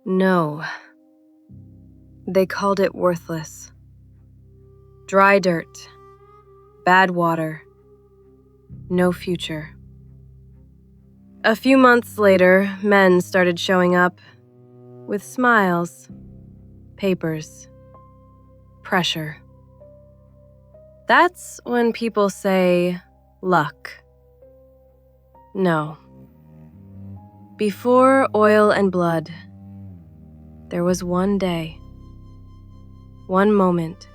No. They called it worthless. Dry dirt. Bad water. No future. A few months later, men started showing up with smiles, papers, pressure. That's when people say, luck. No. Before oil and blood, there was one day, one moment,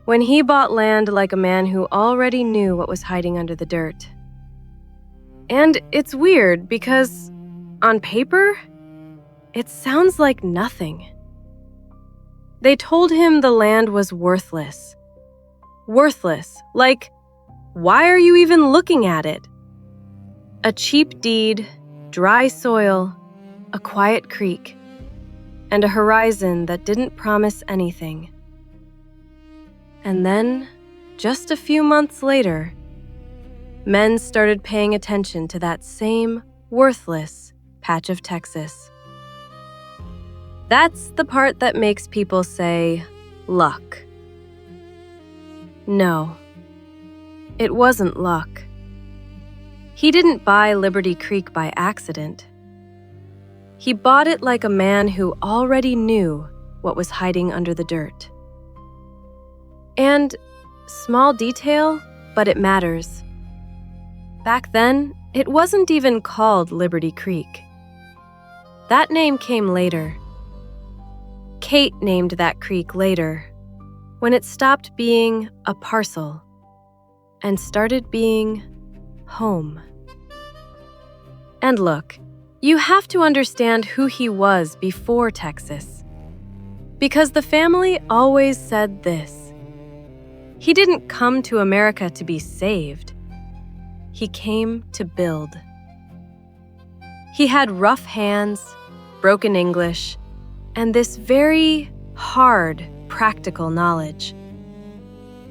when he bought land like a man who already knew what was hiding under the dirt. And it's weird because, on paper, it sounds like nothing. They told him the land was worthless. Worthless, like, why are you even looking at it? A cheap deed, dry soil, a quiet creek, and a horizon that didn't promise anything. And then, just a few months later, men started paying attention to that same worthless patch of Texas. That's the part that makes people say, luck. No, it wasn't luck. He didn't buy Liberty Creek by accident. He bought it like a man who already knew what was hiding under the dirt. And, small detail, but it matters. Back then, it wasn't even called Liberty Creek. That name came later. Kate named that creek later, when it stopped being a parcel and started being home. And look, you have to understand who he was before Texas, because the family always said this. He didn't come to America to be saved. He came to build. He had rough hands, broken English, and this very hard, practical knowledge.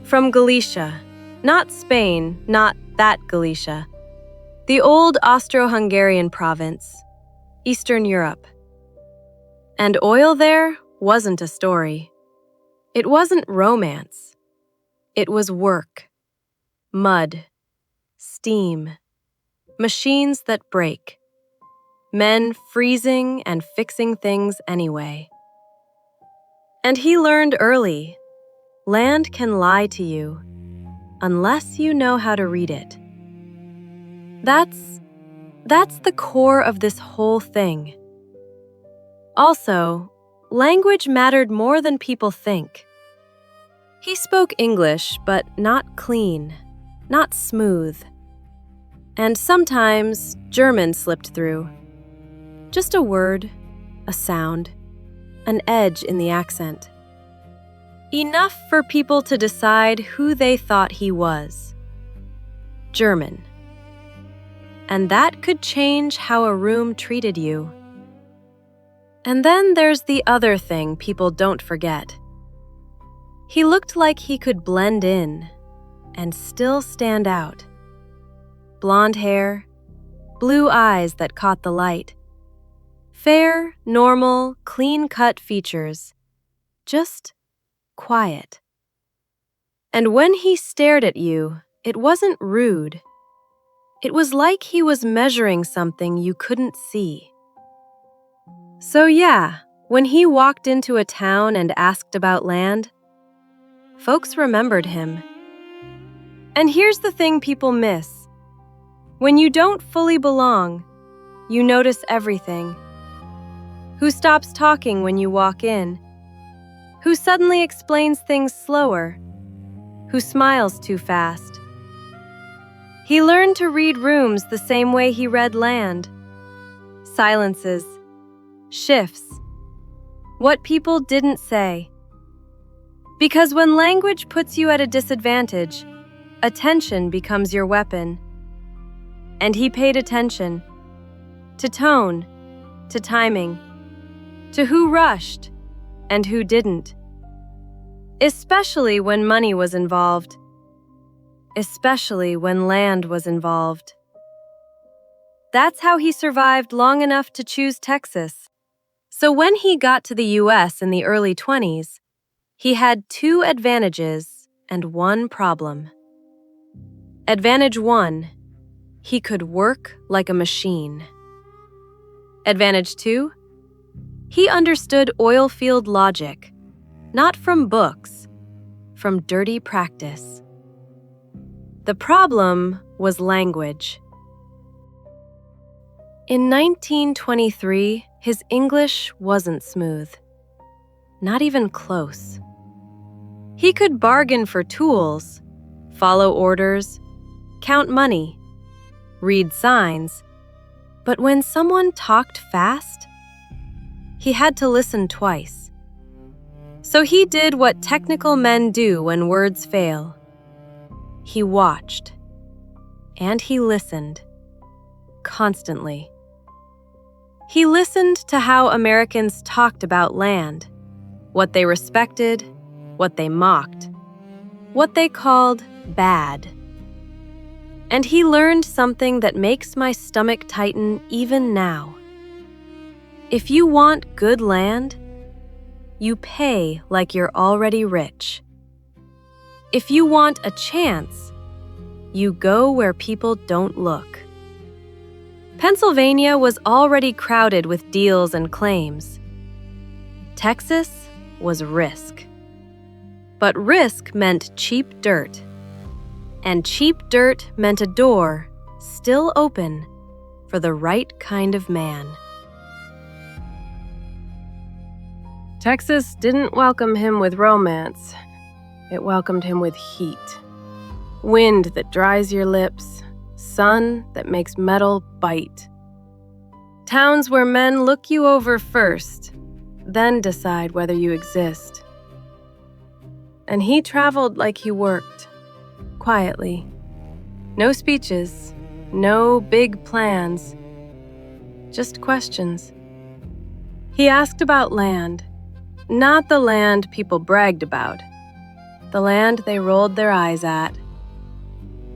From Galicia, not Spain, not that Galicia, the old Austro-Hungarian province, Eastern Europe. And oil there wasn't a story. It wasn't romance. It was work, mud, steam, machines that break, men freezing and fixing things anyway. And he learned early, land can lie to you unless you know how to read it. That's the core of this whole thing. Also, language mattered more than people think. He spoke English, but not clean, not smooth. And sometimes German slipped through. Just a word, a sound, an edge in the accent. Enough for people to decide who they thought he was. German. And that could change how a room treated you. And then there's the other thing people don't forget. He looked like he could blend in and still stand out. Blonde hair, blue eyes that caught the light. Fair, normal, clean-cut features. Just quiet. And when he stared at you, it wasn't rude. It was like he was measuring something you couldn't see. So yeah, when he walked into a town and asked about land, folks remembered him. And here's the thing people miss. When you don't fully belong, you notice everything. Who stops talking when you walk in? Who suddenly explains things slower? Who smiles too fast? He learned to read rooms the same way he read land. Silences, shifts, what people didn't say. Because when language puts you at a disadvantage, attention becomes your weapon. And he paid attention to tone, to timing, to who rushed and who didn't. Especially when money was involved. Especially when land was involved. That's how he survived long enough to choose Texas. So when he got to the US in the early 20s, he had two advantages and one problem. Advantage 1, he could work like a machine. Advantage 2, he understood oilfield logic, not from books, from dirty practice. The problem was language. In 1923, his English wasn't smooth. Not even close. He could bargain for tools, follow orders, count money, read signs, but when someone talked fast, he had to listen twice. So he did what technical men do when words fail. He watched, and he listened, constantly. He listened to how Americans talked about land, what they respected, what they mocked, what they called bad. And he learned something that makes my stomach tighten even now. If you want good land, you pay like you're already rich. If you want a chance, you go where people don't look. Pennsylvania was already crowded with deals and claims. Texas was risk. But risk meant cheap dirt. And cheap dirt meant a door still open for the right kind of man. Texas didn't welcome him with romance. It welcomed him with heat. Wind that dries your lips, sun that makes metal bite. Towns where men look you over first, then decide whether you exist. And he traveled like he worked, quietly. No speeches, no big plans, just questions. He asked about land, not the land people bragged about, the land they rolled their eyes at.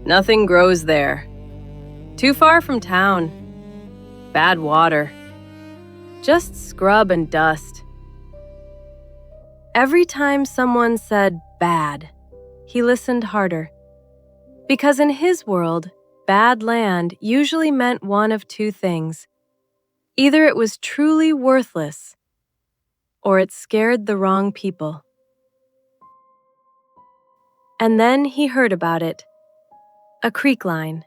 Nothing grows there. Too far from town. Bad water. Just scrub and dust. Every time someone said bad, he listened harder. Because in his world, bad land usually meant one of two things. Either it was truly worthless, or it scared the wrong people. And then he heard about it. A creek line,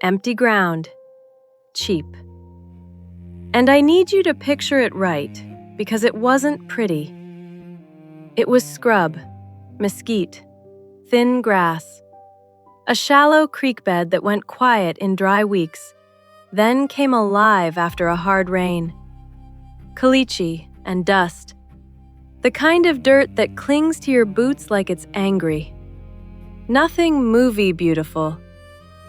empty ground, cheap. And I need you to picture it right, because it wasn't pretty. It was scrub, mesquite, thin grass, a shallow creek bed that went quiet in dry weeks, then came alive after a hard rain. Caliche and dust, the kind of dirt that clings to your boots like it's angry. Nothing movie beautiful,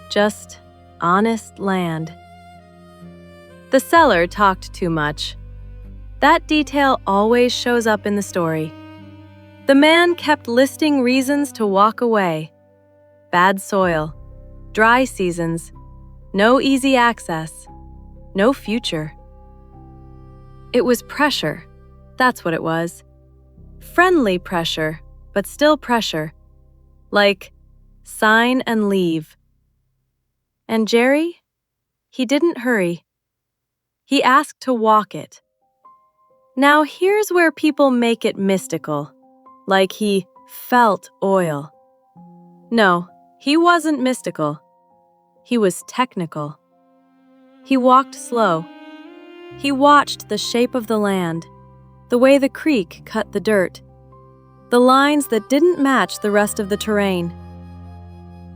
just honest land. The seller talked too much. That detail always shows up in the story. The man kept listing reasons to walk away. Bad soil, dry seasons, no easy access, no future. It was pressure, that's what it was. Friendly pressure, but still pressure. Like, sign and leave. And Jerry? He didn't hurry. He asked to walk it. Now here's where people make it mystical, like he felt oil. No, he wasn't mystical. He was technical. He walked slow. He watched the shape of the land, the way the creek cut the dirt, the lines that didn't match the rest of the terrain.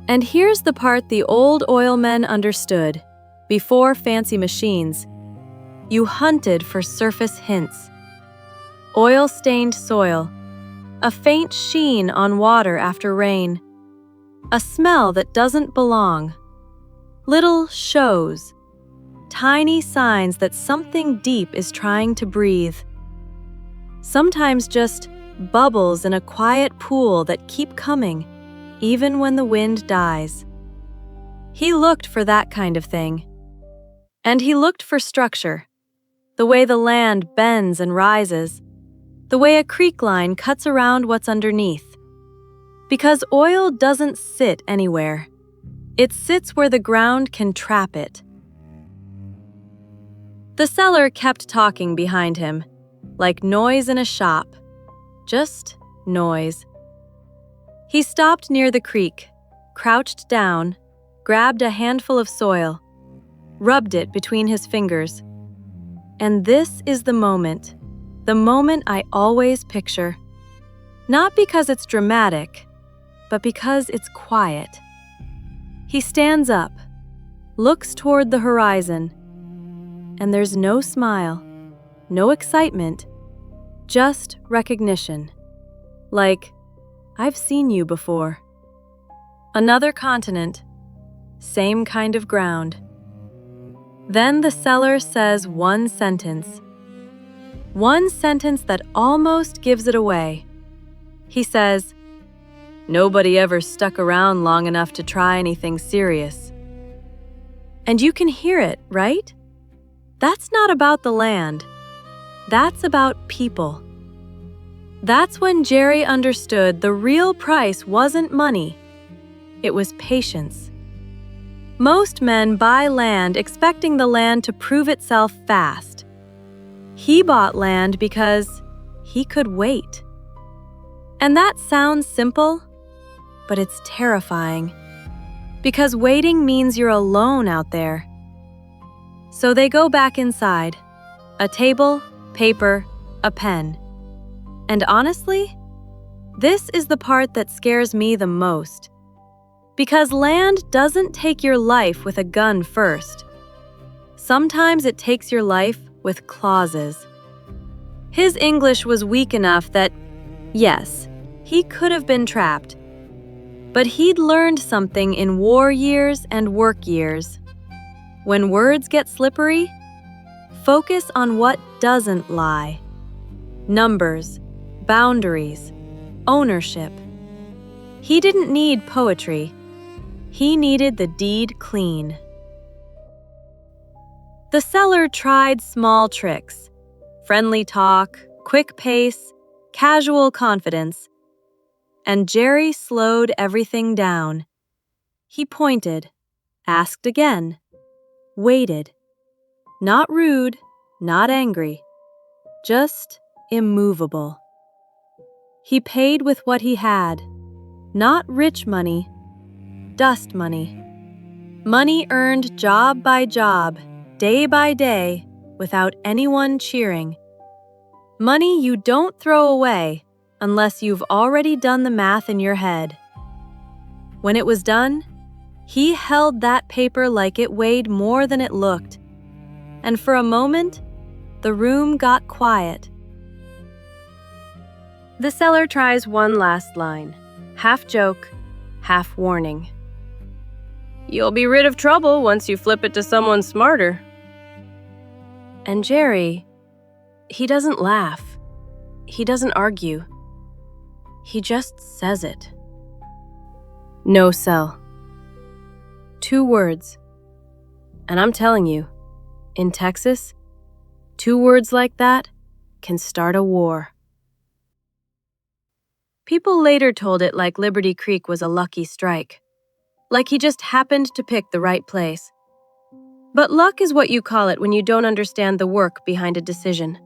And here's the part the old oil men understood, before fancy machines. You hunted for surface hints. Oil-stained soil, a faint sheen on water after rain, a smell that doesn't belong, little shows, tiny signs that something deep is trying to breathe. Sometimes just bubbles in a quiet pool that keep coming, even when the wind dies. He looked for that kind of thing. And he looked for structure, the way the land bends and rises, the way a creek line cuts around what's underneath. Because oil doesn't sit anywhere. It sits where the ground can trap it. The seller kept talking behind him, like noise in a shop. Just noise. He stopped near the creek, crouched down, grabbed a handful of soil, rubbed it between his fingers. And this is the moment I always picture. Not because it's dramatic, but because it's quiet. He stands up, looks toward the horizon, and there's no smile, no excitement, just recognition. Like, I've seen you before. Another continent, same kind of ground. Then the seller says one sentence that almost gives it away. He says, "Nobody ever stuck around long enough to try anything serious." And you can hear it, right? That's not about the land. That's about people. That's when Jerry understood the real price wasn't money. It was patience. Most men buy land expecting the land to prove itself fast. He bought land because he could wait. And that sounds simple, but it's terrifying. Because waiting means you're alone out there. So they go back inside. A table, paper, a pen. And honestly, this is the part that scares me the most. Because land doesn't take your life with a gun first. Sometimes it takes your life with clauses. His English was weak enough that, yes, he could have been trapped. But he'd learned something in war years and work years. When words get slippery, focus on what doesn't lie. Numbers, boundaries, ownership. He didn't need poetry. He needed the deed clean. The seller tried small tricks: friendly talk, quick pace, casual confidence. And Jerry slowed everything down. He pointed, asked again, waited. Not rude, not angry, just immovable. He paid with what he had, not rich money, dust money. Money earned job by job, day by day, without anyone cheering. Money you don't throw away unless you've already done the math in your head. When it was done, he held that paper like it weighed more than it looked. And for a moment, the room got quiet. The seller tries one last line, half joke, half warning. "You'll be rid of trouble once you flip it to someone smarter." And Jerry, he doesn't laugh. He doesn't argue. He just says it. No sell. 2 words. And I'm telling you, in Texas, 2 words like that can start a war. People later told it like Liberty Creek was a lucky strike. Like he just happened to pick the right place. But luck is what you call it when you don't understand the work behind a decision.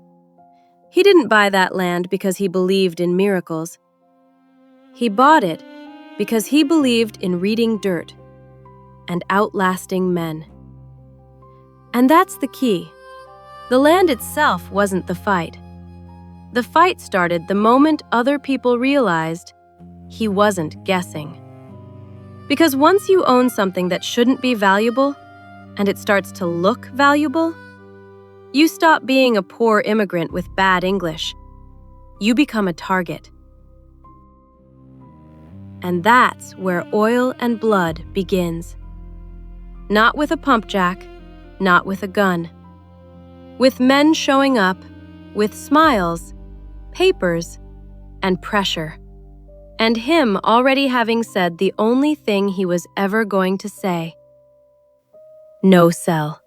He didn't buy that land because he believed in miracles. He bought it because he believed in reading dirt and outlasting men. And that's the key. The land itself wasn't the fight. The fight started the moment other people realized he wasn't guessing. Because once you own something that shouldn't be valuable, and it starts to look valuable, you stop being a poor immigrant with bad English. You become a target. And that's where oil and blood begins. Not with a pumpjack, not with a gun. With men showing up, with smiles, papers, and pressure. And him already having said the only thing he was ever going to say. No sell.